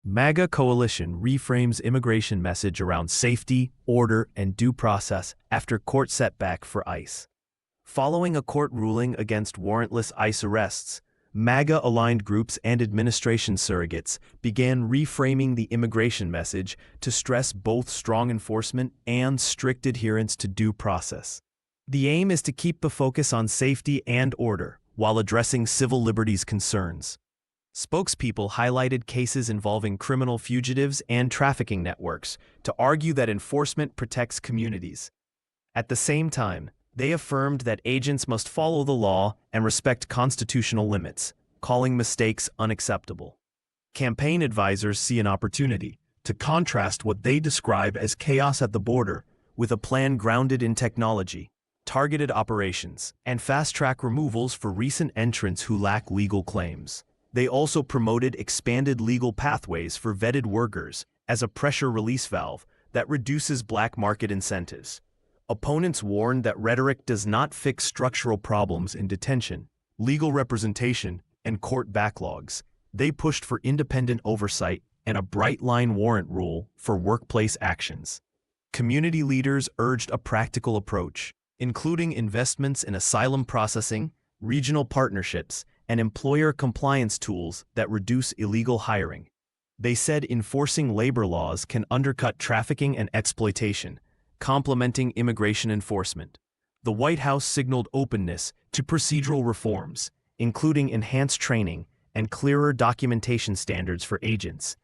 MAGA coalition reframes immigration message around safety, order, and due process after court setback for ICE. Following a court ruling against warrantless ICE arrests, MAGA-aligned groups and administration surrogates began reframing the immigration message to stress both strong enforcement and strict adherence to due process. The aim is to keep the focus on safety and order while addressing civil liberties concerns. Spokespeople highlighted cases involving criminal fugitives and trafficking networks to argue that enforcement protects communities. At the same time, they affirmed that agents must follow the law and respect constitutional limits, calling mistakes unacceptable. Campaign advisors see an opportunity to contrast what they describe as chaos at the border with a plan grounded in technology, targeted operations, and fast-track removals for recent entrants who lack legal claims. They also promoted expanded legal pathways for vetted workers as a pressure release valve that reduces black market incentives. Opponents warned that rhetoric does not fix structural problems in detention, legal representation, and court backlogs. They pushed for independent oversight and a bright-line warrant rule for workplace actions. Community leaders urged a practical approach, including investments in asylum processing, regional partnerships, and employer compliance tools that reduce illegal hiring. They said enforcing labor laws can undercut trafficking and exploitation, complementing immigration enforcement. The White House signaled openness to procedural reforms, including enhanced training and clearer documentation standards for agents.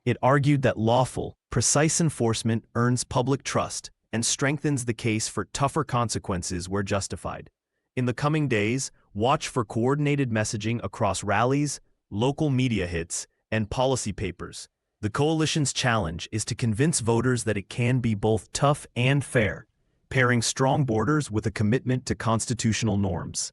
It argued that lawful, precise enforcement earns public trust and strengthens the case for tougher consequences where justified. In the coming days, watch for coordinated messaging across rallies, local media hits, and policy papers. The coalition's challenge is to convince voters that it can be both tough and fair, pairing strong borders with a commitment to constitutional norms.